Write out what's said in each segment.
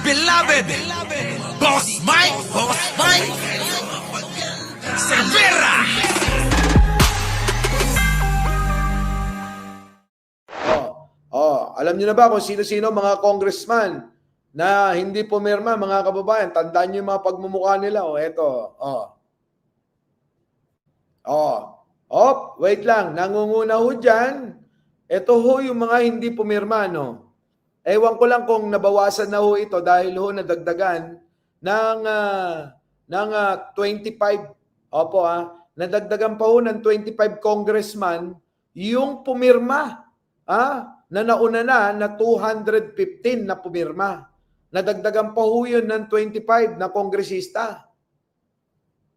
beloved Boss Mike Cervera. Alam niyo na ba kung sino-sino mga congressman na hindi pumirma, mga kababayan? Tandaan niyo yung mga pagmumukha nila. Eto. Wait lang. Nangunguna ho dyan. Ito ho yung mga hindi pumirma, no? Ewan ko lang kung nabawasan na ho ito dahil ho nadagdagan ng 25. Nadagdagan pa ho ng 25 congressman yung pumirma. Na nauna na 215 na pumirma. Nadagdagan pa ho yun ng 25 na kongresista.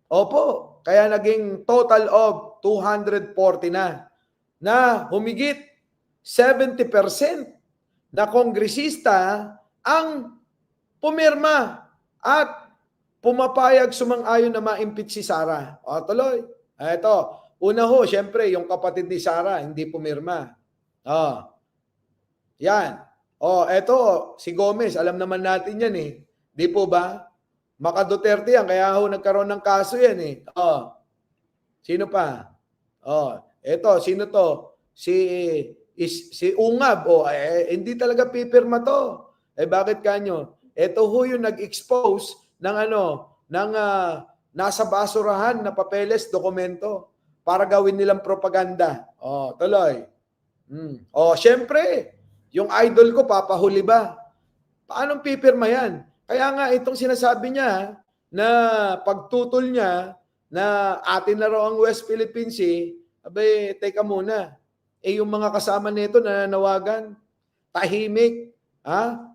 Opo, kaya naging total of 240 na humigit 70% na kongresista ang pumirma at pumapayag sumang-ayon na ma-impeach si Sara. Tuloy. Ito, una ho, syempre, yung kapatid ni Sara hindi pumirma. Yan. Eto, si Gomez, alam naman natin yan eh. Di po ba? Maka Duterte yan, kaya ho nagkaroon ng kaso yan eh. Sino pa? Eto, sino to? Si Ungab. Hindi talaga pipirma to. Bakit kanyo? Eto ho yung nag-expose ng nasa basurahan na papeles, dokumento para gawin nilang propaganda. Tuloy. Syempre, yung idol ko, papahuli ba? Paanong pipirma yan? Kaya nga, itong sinasabi niya na pagtutol niya na atin na raw ang West Philippine Sea, teka muna. Yung mga kasama nito na nanawagan, tahimik,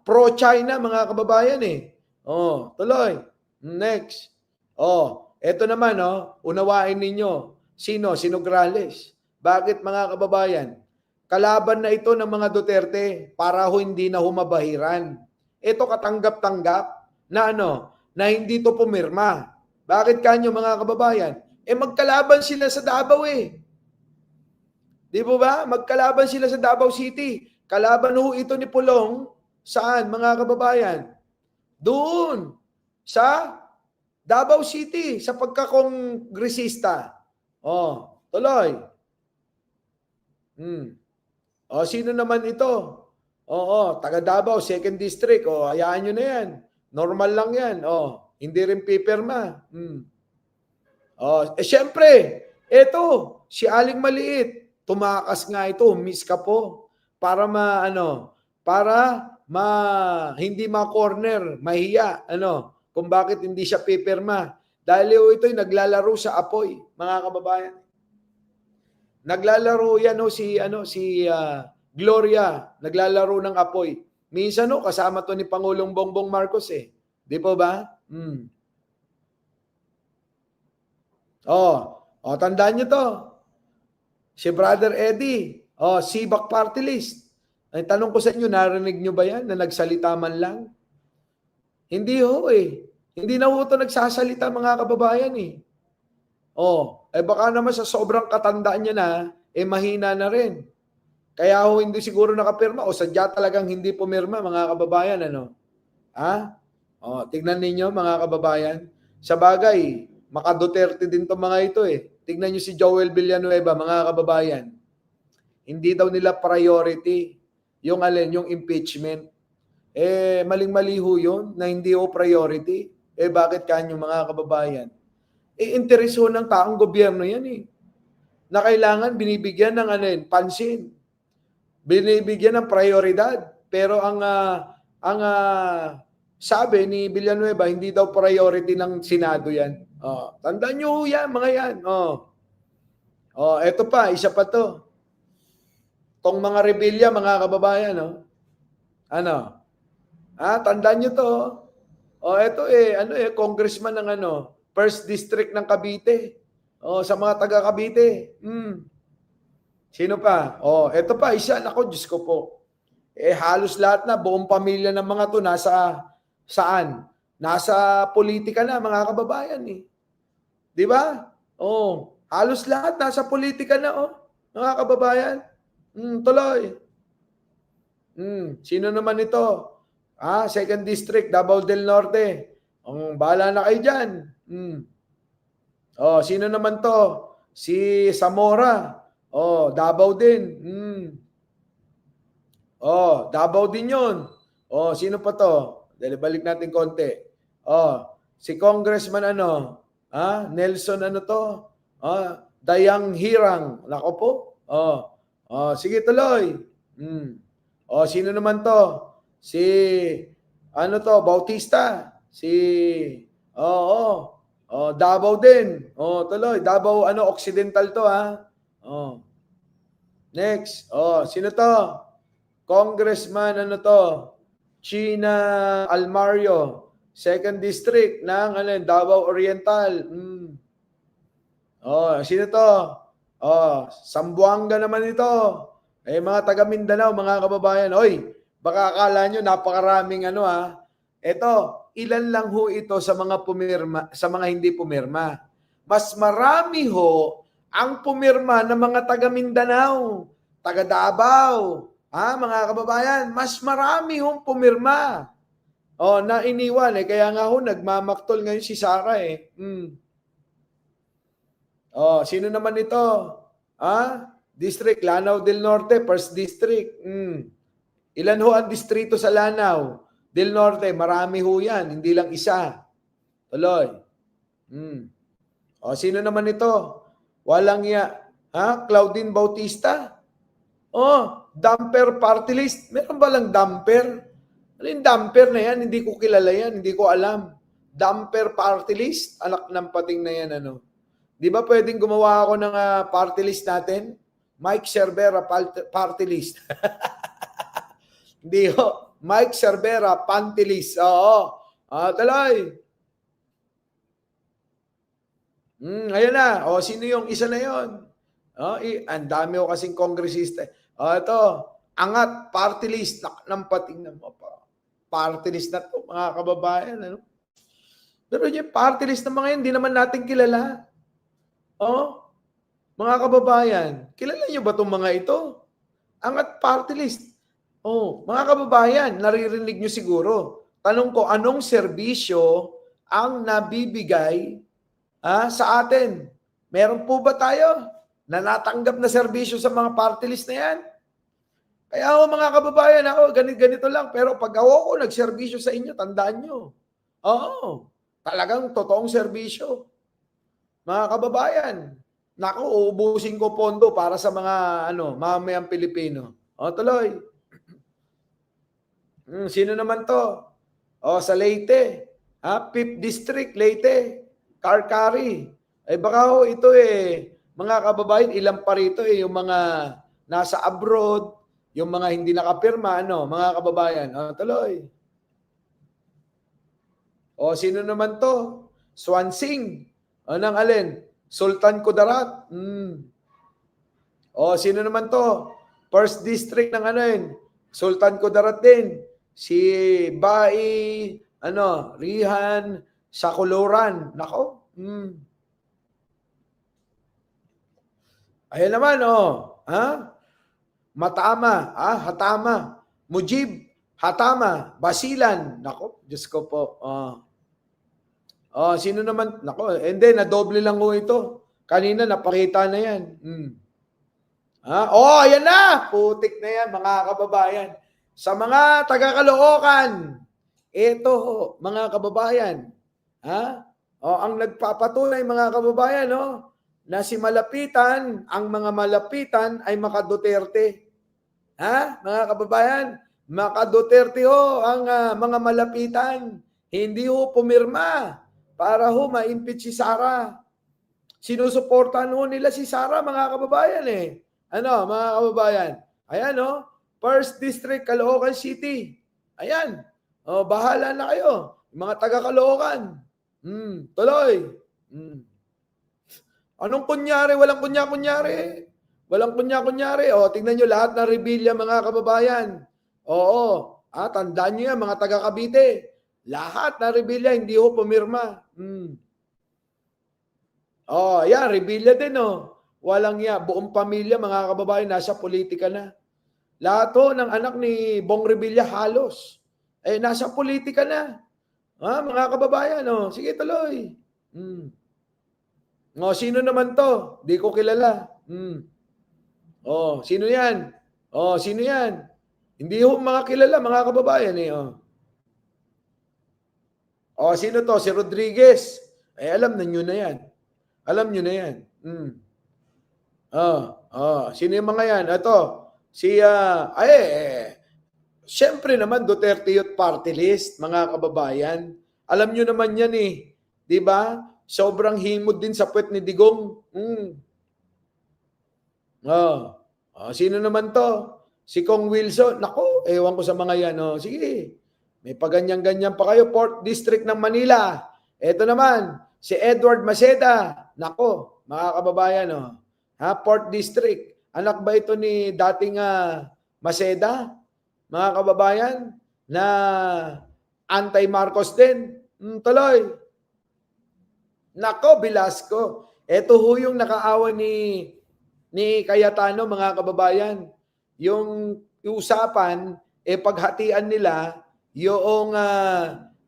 pro-China mga kababayan eh. Tuloy. Next. Eto naman, unawain ninyo. Sino Grales. Bakit mga kababayan? Kalaban na ito ng mga Duterte para ho hindi na humabahiran. Ito katanggap-tanggap na na hindi to pumirma. Bakit kanyo mga kababayan? Magkalaban sila sa Davao eh. Di po ba? Magkalaban sila sa Davao City. Kalaban ho ito ni Pulong. Saan mga kababayan? Doon. Sa Davao City. Sa pagkakongresista. Tuloy. Sino naman ito? Taga Davao, 2nd District. Hayaan nyo na yan. Normal lang yan. Hindi rin pipirma. Siyempre, ito, si Aling Maliit, tumakas nga ito, miss ka po, para hindi ma-corner, mahiya, kung bakit hindi siya pipirma. Dahil ito'y naglalaro sa apoy, mga kababayan. Naglalaro yan si Gloria, naglalaro ng apoy. Minsan kasama to ni Pangulong Bongbong Marcos eh. Di po ba? Tandaan nyo to. Si Brother Eddie, Sibak Party List. Ay, tanong ko sa inyo, narinig nyo ba yan na nagsalita man lang? Hindi ho eh. Hindi na ho ito nagsasalita mga kababayan eh. Baka naman sa sobrang katandaan niya na, mahina na rin. Kaya ho hindi siguro nakapirma o sadya talagang hindi pumirma mga kababayan. Tignan ninyo mga kababayan. Sa bagay, maka-Duterte din to mga ito eh. Tignan nyo si Joel Villanueva mga kababayan. Hindi daw nila priority yung impeachment. Maling-mali ho yun na hindi ho priority. Bakit kanyo mga kababayan? Interes ho ng taong gobyerno yan eh. Na kailangan binibigyan ng pansin. Binibigyan ng prioridad. Pero ang sabi ni Villanueva, hindi daw priority ng Senado yan. Tandaan nyo yan, mga yan. Eto pa, isa pa to. Tong mga rebelya, mga kababayan, tandaan nyo to. Eto congressman ng First District ng Cavite. Sa mga taga Cavite. Sino pa? Eto pa, isa. Nako, Diyos ko po. Halos lahat na, buong pamilya ng mga to nasa saan? Nasa politika na, mga kababayan eh. Di ba? Halos lahat nasa politika na, mga kababayan. Tuloy. Sino naman ito? 2nd District, Davao del Norte. Bahala na kayo dyan. Sino naman to? Si Zamora. Davao din. Davao din yun. Sino pa to? Dali, balik natin konti. Si Congressman Nelson to? Dayang Hirang. Nako po. Sige, tuloy. Sino naman to? Si Bautista. Davao din. Tuloy. Davao Occidental to Next. Sino to? Congressman China Almario, 2nd District ng Davao Oriental. Sino to? Sambuanga naman ito. Mga taga Mindanao, mga kababayan. Baka akala nyo napakaraming Ito, ilan lang ho ito sa mga pumirma, sa mga hindi pumirma. Mas marami ho ang pumirma ng mga taga Mindanao, taga Davao. Mga kababayan, mas marami hong pumirma. Na iniwan kaya nga ho nagmamaktol ngayon si Sara Sino naman ito? District Lanao del Norte, 1st District. Ilan ho ang distrito sa Lanao del Norte? Marami ho yan, hindi lang isa. Tuloy. Sino naman ito? Walang Claudine Bautista? Damper party list. Meron ba lang damper? Ano yung damper na yan? Hindi ko kilala yan. Hindi ko alam. Damper party list? Anak ng pating na yan, Di ba pwedeng gumawa ako ng party list natin? Mike Cervera party list. Hindi ho. Mike Cervera panty list. Tuloy. Ayan na. Sino yung isa na yon? Ang dami ko kasing kongresista. Ito. Angat party list. Ng pating na party list na to, mga kababayan. Pero yung party list ng mga yan, hindi naman natin kilala. Mga kababayan, kilala nyo ba itong mga ito? Angat party list. Mga kababayan, naririnig nyo siguro. Tanong ko, anong serbisyo ang nabibigay sa atin? Meron po ba tayo na natanggap na serbisyo sa mga party list na yan? Kaya mga kababayan, ganito lang. Pero pag ako nagserbisyo sa inyo, tandaan nyo. Talagang totoong serbisyo. Mga kababayan, uubusin ko pondo para sa mga mamayang Pilipino. Tuloy. Sino naman to? Sa Leyte. 5th District, Leyte. Karkari. Baka ito mga kababayan, ilang pa rito yung mga nasa abroad, yung mga hindi nakapirma, mga kababayan. Tuloy. Sino naman to? Swansing. Nang alin? Sultan Kudarat. Sino naman to? 1st District ng Sultan Kudarat din. Si Bai, Rihan, Sakuluran. Nako. Ayan naman, Matama, Hatama, Mujib, Hatama, Basilan. Nako, Diyos ko po. Sino naman? Nako, hindi, nadoble lang ho ito. Kanina, napakita na yan. Ayan na! Putik na yan, mga kababayan. Sa mga taga-Caloocan, ito, mga kababayan. Ang nagpapatunay, mga kababayan, na si Malapitan, ang mga Malapitan ay Maka-Duterte. Mga kababayan, Maka-Duterte ang mga Malapitan. Hindi pumirma para ma-impeach si Sara. Sinusuportahan nila si Sara, mga kababayan mga kababayan. Ayan 1st District, Caloocan City. Ayan. Bahala na kayo. Mga taga-Caloocan. Tuloy. Anong kunyari? Walang kunya-kunyari. Walang kunya-kunyari. Tingnan nyo lahat ng rebellion, mga kababayan. Tandaan nyo yan, mga taga-Cavite. Lahat na rebellion, hindi pumirma. Yan, rebellion din, Walang buong pamilya, mga kababayan, nasa politika na. Lahat ng anak ni Bong Revilla halos. Eh, nasa politika na. Mga kababayan, sige tuloy. Sino naman to? Di ko kilala. Sino yan? Sino yan? Hindi ho mga kilala, mga kababayan eh. Sino to? Si Rodriguez. Alam na nyo na yan. Alam nyo na yan. Sino yung mga yan? Ito, siyempre naman Duterte Youth Party List, mga kababayan. Alam nyo naman yan eh. Di ba? Sobrang himod din sa puwet ni Digong. Sino naman to? Si Kong Wilson. Nako, ewan ko sa mga yan. Sige, may paganyan-ganyan pa kayo. 4th District ng Manila. Ito naman, si Edward Maceda. Nako, mga kababayan. 4th District. Anak ba ito ni dating Maceda? Mga kababayan, na anti-Marcos din. Tuloy. Nako, Velasco. Ito ho yung nakaawa ni Cayetano, mga kababayan. Yung usapan, paghatian nila, yung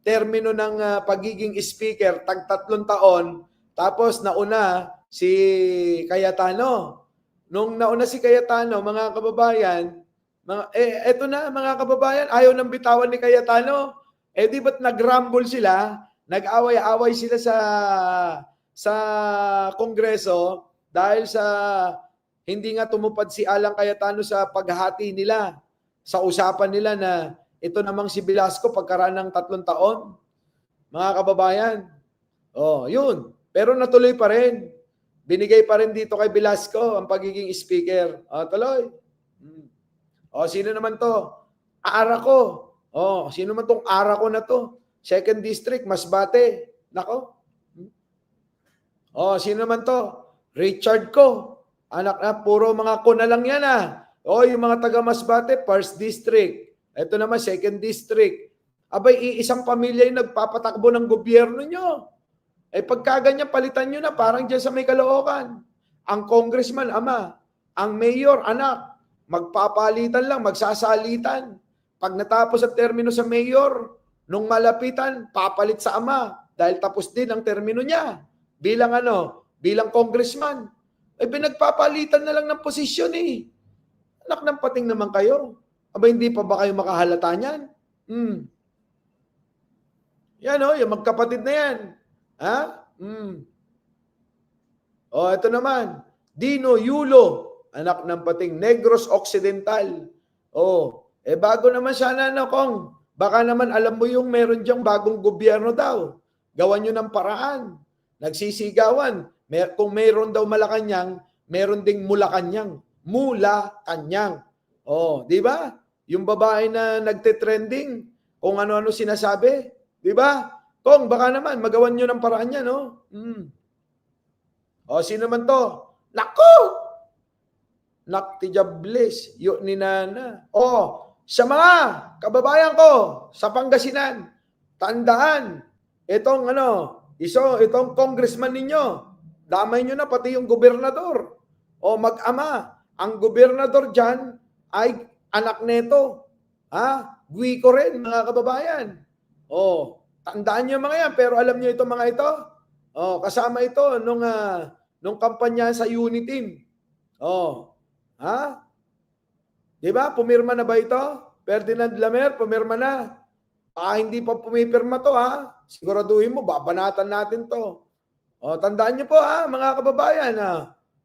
termino ng pagiging speaker, tag-3 taon, tapos nauna si Cayetano. Nung nauna si Cayetano, mga kababayan, eto na mga kababayan, ayaw nang bitawan ni Cayetano. Di ba't nag-rumble sila, nag-away-away sila sa Kongreso dahil sa hindi nga tumupad si Alan Cayetano sa paghahati nila, sa usapan nila na ito namang si Velasco pagkaraan ng 3 taon. Mga kababayan, yun. Pero natuloy pa rin. Binigay pa rin dito kay Velasco ang pagiging speaker. Tuloy. Sino naman to? Ara ko. Sino naman tong Ara ko na to? 2nd District, Masbate. Nako. Sino naman to? Richard ko. Anak na, puro mga ko na lang yan yung mga taga Masbate, 1st District. Ito naman, 2nd District. Abay, iisang pamilya yung nagpapatakbo ng gobyerno nyo. Pagka ganyan, palitan nyo na, parang dyan sa may Caloocan. Ang congressman, ama. Ang mayor, anak. Magpapalitan lang, magsasalitan. Pag natapos ang termino sa mayor, nung malapitan, papalit sa ama. Dahil tapos din ang termino niya. Bilang congressman. Pinagpapalitan na lang ng posisyon eh. Anak ng pating naman kayo. Hindi pa ba kayo makahalata niyan? Yan yung magkapatid na yan. Ito naman. Dino Yulo. Anak ng pating Negros Occidental. Bago naman sana Kong. Baka naman alam mo yung meron diyang bagong gobyerno daw. Gawan nyo ng paraan. Nagsisigawan. Kung mayroon daw Malacanang, meron ding Mulacanyang. Mulacanyang. Di ba? Yung babae na nagte-trending, kung ano-ano sinasabi. Di ba? Kung baka naman, magawan nyo ng paraan yan, sino man to? Nako! Naktijables, yun ni Nana. Sa mga kababayan ko, sa Pangasinan, tandaan, itong congressman ninyo, damay nyo na pati yung gobernador. Mag-ama. Ang gobernador dyan ay anak neto. Guico rin, mga kababayan. Tandaan nyo mga yan. Pero alam nyo itong mga ito? Kasama ito nung kampanya sa Uniteam. Diba? Pumirma na ba ito? Ferdinand Lamer, pumirma na. Hindi pa pumipirma to Siguraduhin mo, babanatan natin to. Tandaan niyo po mga kababayan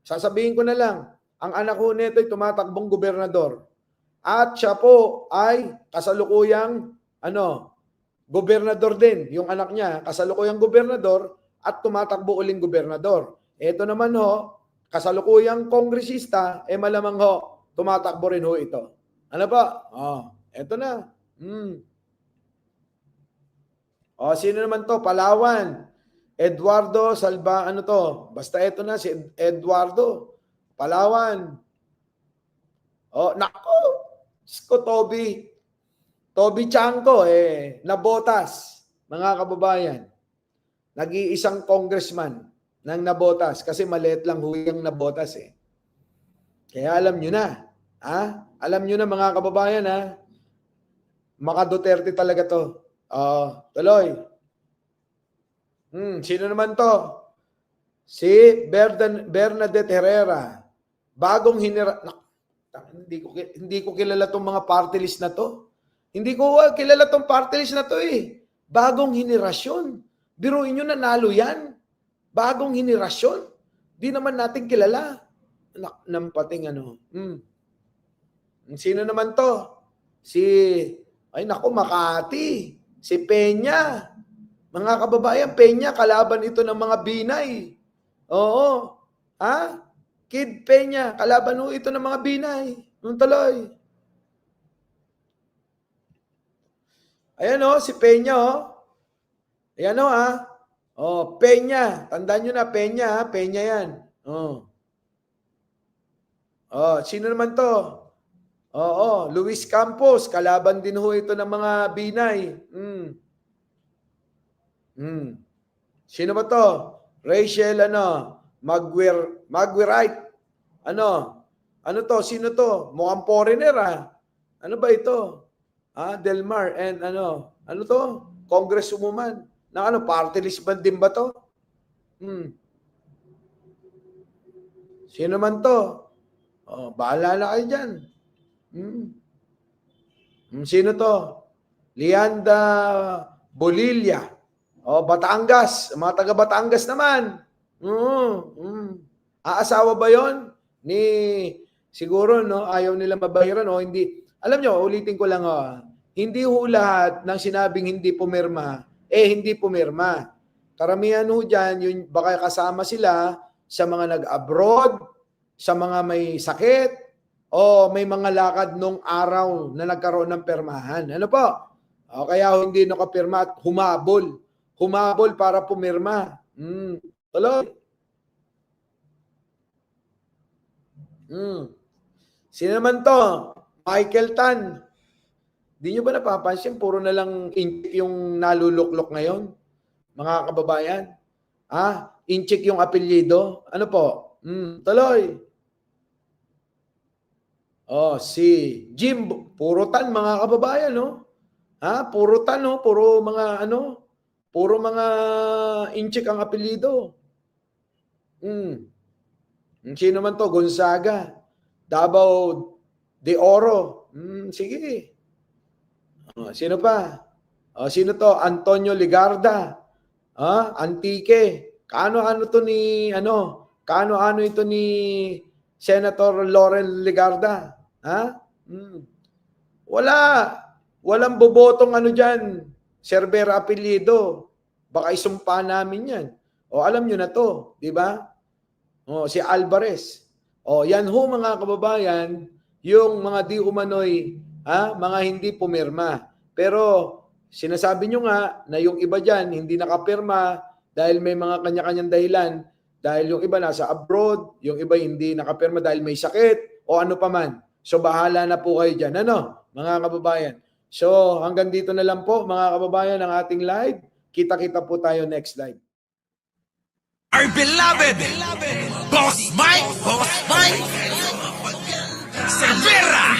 sasabihin ko na lang, ang anak ko nito ay tumatakbong gobernador. At siya po ay kasalukuyang gobernador din. Yung anak niya, kasalukuyang gobernador at tumatakbo uling gobernador. Ito naman kasalukuyang kongresista, malamang tumatakbo rin ito. Ano ba? Ito na. Sino naman to? Palawan. Eduardo Salva, Basta ito na, si Eduardo. Palawan. Nako. Toby Chanco, nabotas. Mga kababayan. Nag-iisang congressman ng nabotas. Kasi maliit lang huyang nabotas Kaya alam nyo na. Alam nyo na mga kababayan Maka Duterte talaga to. Tuloy. Sino naman to? Si Bernadette Herrera. Bagong hindi ko kilala tong mga party list na to. Hindi ko kilala tong party list na to eh. Bagong henerasyon. Biruin nyo, nanalo yan. Bagong henerasyon. Di naman natin kilala. Nampating ano. Sino naman to? Makati. Si Peña. Mga kababayan, Peña, kalaban ito ng mga Binay. Oo. Kid Peña, kalaban ho ito ng mga Binay. Nung tuloy. Ayan si Peña Ayan Peña. Tandaan nyo na, Peña, Peña yan. Sino naman to? Luis Campos, kalaban din ho ito ng mga Binay. Sino ba to? Rachel, Magwirite. Ano to? Sino to? Mukhang foreigner, Ano ba ito? Delmar and ano to? Congresswoman. Party list ba din ba to? Sino man to? Bahala na kayo dyan. Sino to? Lianda Bolilla. Batangas. Mga taga Batangas naman. Aasawa ba yon? Siguro, ayaw nila mabayaran o hindi. Alam nyo, ulitin ko lang, hindi ho lahat ng sinabing hindi pumirma, hindi pumirma. Karamihan ho dyan, baka kasama sila sa mga nag-abroad, sa mga may sakit, o may mga lakad nung araw na nagkaroon ng permahan. Ano po? Kaya hindi nakapirma at humabol. Humabol para pumirma. Tuloy. Sino naman to? Michael Tan. Di nyo ba napapansin? Puro na lang inchik yung naluluklok ngayon. Mga kababayan. Inchik yung apelyido. Ano po? Tuloy. Si Jim. Puro Tan, mga kababayan, Puro Tan, Puro mga, puro mga inchik ang apelyido. Sino man to? Gonzaga. Davao de Oro. Sige. Sino pa? Sino to? Antonio Ligarda. Antique. Kaano ito ni Senator Lauren Ligarda? Walang bobotong dyan. Server apelyido. Baka isumpa namin yan. Alam nyo na to. Di ba? Si Alvarez. Yan ho mga kababayan, yung mga di umano'y, mga hindi pumirma. Pero sinasabi nyo nga na yung iba dyan hindi nakapirma dahil may mga kanya-kanyang dahilan. Dahil yung iba nasa abroad, yung iba hindi nakapirma dahil may sakit o ano pa man. So bahala na po kayo dyan. Mga kababayan? So hanggang dito na lang po mga kababayan ang ating live. Kita-kita po tayo next live. Our beloved Boss Mike Cervera.